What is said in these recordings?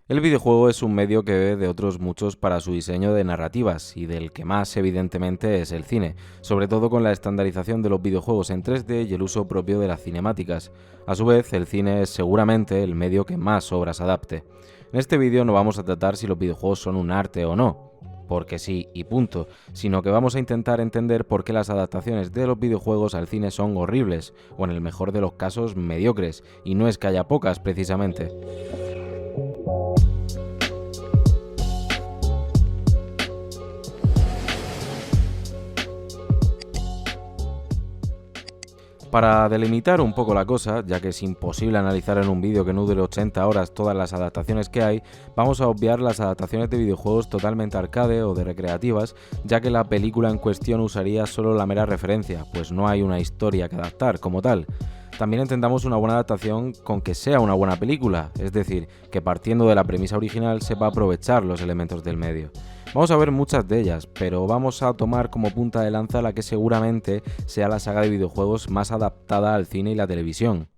El videojuego es un medio que bebe de otros muchos para su diseño de narrativas y del que más evidentemente es el cine, sobre todo con la estandarización de los videojuegos en 3D y el uso propio de las cinemáticas. A su vez, el cine es seguramente el medio que más obras adapte. En este vídeo no vamos a tratar si los videojuegos son un arte o no, porque sí y punto, sino que vamos a intentar entender por qué las adaptaciones de los videojuegos al cine son horribles, o en el mejor de los casos mediocres, y no es que haya pocas precisamente. Para delimitar un poco la cosa, ya que es imposible analizar en un vídeo que no dure 80 horas todas las adaptaciones que hay, vamos a obviar las adaptaciones de videojuegos totalmente arcade o de recreativas, ya que la película en cuestión usaría solo la mera referencia, pues no hay una historia que adaptar como tal. También entendamos una buena adaptación con que sea una buena película, es decir, que partiendo de la premisa original sepa aprovechar los elementos del medio. Vamos a ver muchas de ellas, pero vamos a tomar como punta de lanza la que seguramente sea la saga de videojuegos más adaptada al cine y la televisión.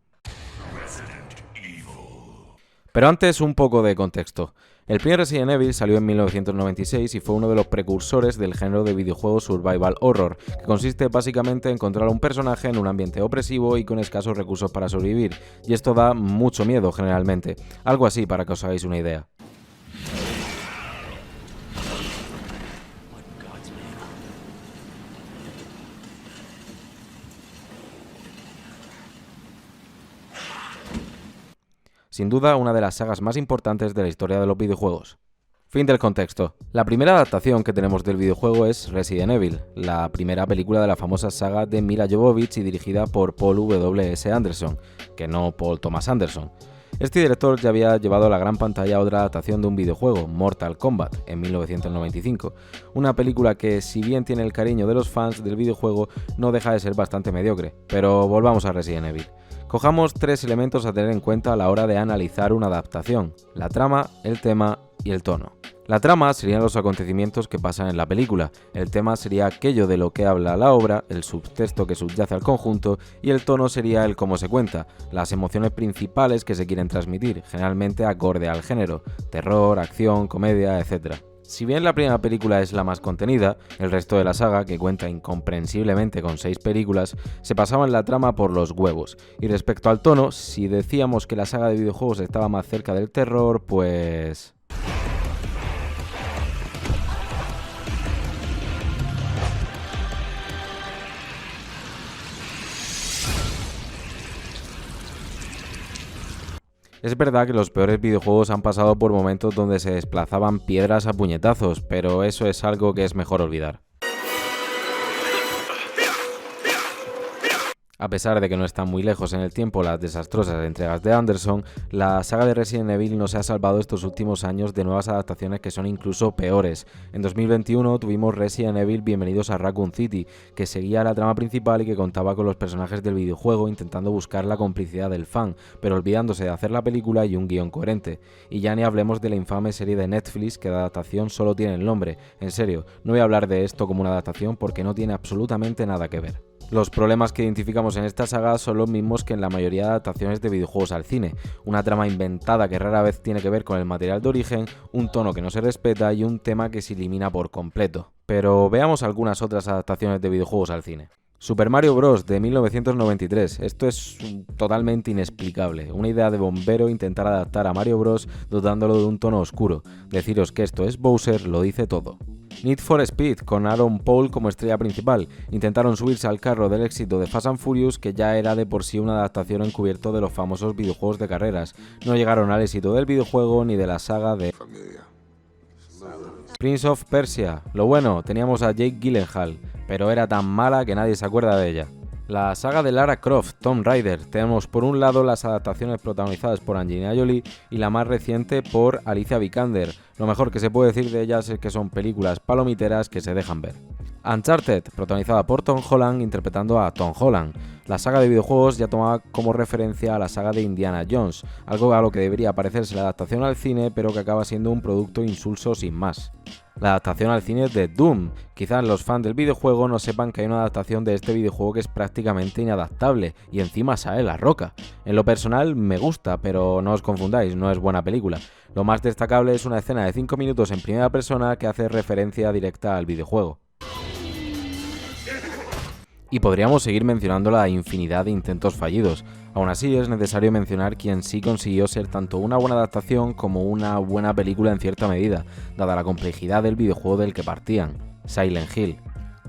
Pero antes un poco de contexto. El primer Resident Evil salió en 1996 y fue uno de los precursores del género de videojuegos survival horror, que consiste básicamente en encontrar a un personaje en un ambiente opresivo y con escasos recursos para sobrevivir, y esto da mucho miedo generalmente, algo así para que os hagáis una idea. Sin duda, una de las sagas más importantes de la historia de los videojuegos. Fin del contexto. La primera adaptación que tenemos del videojuego es Resident Evil, la primera película de la famosa saga de Milla Jovovich y dirigida por Paul W.S. Anderson, que no Paul Thomas Anderson. Este director ya había llevado a la gran pantalla otra adaptación de un videojuego, Mortal Kombat, en 1995, una película que, si bien tiene el cariño de los fans del videojuego, no deja de ser bastante mediocre. Pero volvamos a Resident Evil. Cojamos tres elementos a tener en cuenta a la hora de analizar una adaptación: la trama, el tema y el tono. La trama serían los acontecimientos que pasan en la película, el tema sería aquello de lo que habla la obra, el subtexto que subyace al conjunto, y el tono sería el cómo se cuenta, las emociones principales que se quieren transmitir, generalmente acorde al género, terror, acción, comedia, etc. Si bien la primera película es la más contenida, el resto de la saga, que cuenta incomprensiblemente con 6 películas, se pasaba en la trama por los huevos. Y respecto al tono, si decíamos que la saga de videojuegos estaba más cerca del terror, pues... Es verdad que los peores videojuegos han pasado por momentos donde se desplazaban piedras a puñetazos, pero eso es algo que es mejor olvidar. A pesar de que no están muy lejos en el tiempo las desastrosas entregas de Anderson, la saga de Resident Evil no se ha salvado estos últimos años de nuevas adaptaciones que son incluso peores. En 2021 tuvimos Resident Evil Bienvenidos a Raccoon City, que seguía la trama principal y que contaba con los personajes del videojuego intentando buscar la complicidad del fan, pero olvidándose de hacer la película y un guión coherente. Y ya ni hablemos de la infame serie de Netflix que de adaptación solo tiene el nombre. En serio, no voy a hablar de esto como una adaptación porque no tiene absolutamente nada que ver. Los problemas que identificamos en esta saga son los mismos que en la mayoría de adaptaciones de videojuegos al cine: una trama inventada que rara vez tiene que ver con el material de origen, un tono que no se respeta y un tema que se elimina por completo. Pero veamos algunas otras adaptaciones de videojuegos al cine. Super Mario Bros. De 1993. Esto es totalmente inexplicable. Una idea de bombero intentar adaptar a Mario Bros. Dotándolo de un tono oscuro. Deciros que esto es Bowser lo dice todo. Need for Speed, con Aaron Paul como estrella principal. Intentaron subirse al carro del éxito de Fast and Furious, que ya era de por sí una adaptación encubierto de los famosos videojuegos de carreras. No llegaron al éxito del videojuego ni de la saga de Prince of Persia. Lo bueno, teníamos a Jake Gyllenhaal, pero era tan mala que nadie se acuerda de ella. La saga de Lara Croft, Tomb Raider. Tenemos por un lado las adaptaciones protagonizadas por Angelina Jolie y la más reciente por Alicia Vikander. Lo mejor que se puede decir de ellas es que son películas palomiteras que se dejan ver. Uncharted, protagonizada por Tom Holland interpretando a Tom Holland. La saga de videojuegos ya tomaba como referencia a la saga de Indiana Jones, algo a lo que debería parecerse la adaptación al cine, pero que acaba siendo un producto insulso sin más. la adaptación al cine de Doom. Quizás los fans del videojuego no sepan que hay una adaptación de este videojuego que es prácticamente inadaptable y encima sale La Roca. En lo personal me gusta, pero no os confundáis, no es buena película. Lo más destacable es una escena de 5 minutos en primera persona que hace referencia directa al videojuego. Y podríamos seguir mencionando la infinidad de intentos fallidos. Aún así, es necesario mencionar quien sí consiguió ser tanto una buena adaptación como una buena película en cierta medida, dada la complejidad del videojuego del que partían, Silent Hill.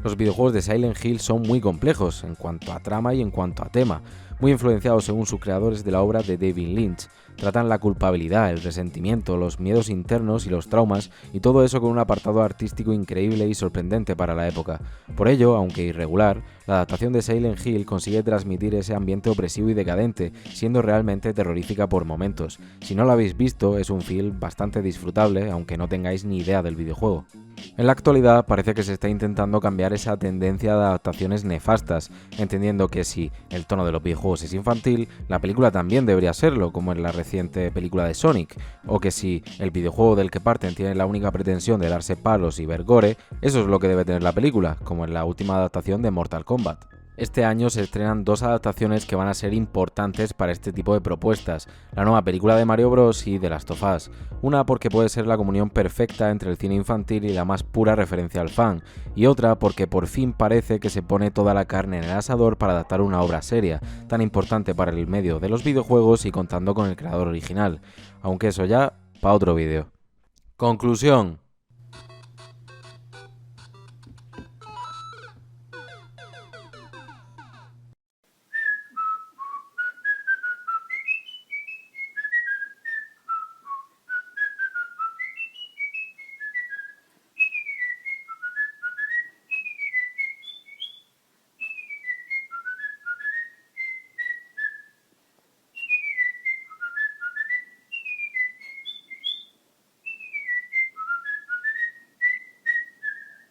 Los videojuegos de Silent Hill son muy complejos en cuanto a trama y en cuanto a tema, muy influenciados según sus creadores de la obra de David Lynch. Tratan la culpabilidad, el resentimiento, los miedos internos y los traumas, y todo eso con un apartado artístico increíble y sorprendente para la época. Por ello, aunque irregular, la adaptación de Silent Hill consigue transmitir ese ambiente opresivo y decadente, siendo realmente terrorífica por momentos. Si no lo habéis visto, es un film bastante disfrutable, aunque no tengáis ni idea del videojuego. En la actualidad parece que se está intentando cambiar esa tendencia de adaptaciones nefastas, entendiendo que si el tono de los videojuegos es infantil, la película también debería serlo, como en la reciente película de Sonic, o que si el videojuego del que parten tiene la única pretensión de darse palos y ver gore, eso es lo que debe tener la película, como en la última adaptación de Mortal Kombat. Este año se estrenan dos adaptaciones que van a ser importantes para este tipo de propuestas, la nueva película de Mario Bros y The Last of Us, una porque puede ser la comunión perfecta entre el cine infantil y la más pura referencia al fan, y otra porque por fin parece que se pone toda la carne en el asador para adaptar una obra seria, tan importante para el medio de los videojuegos y contando con el creador original, aunque eso ya para otro vídeo. Conclusión.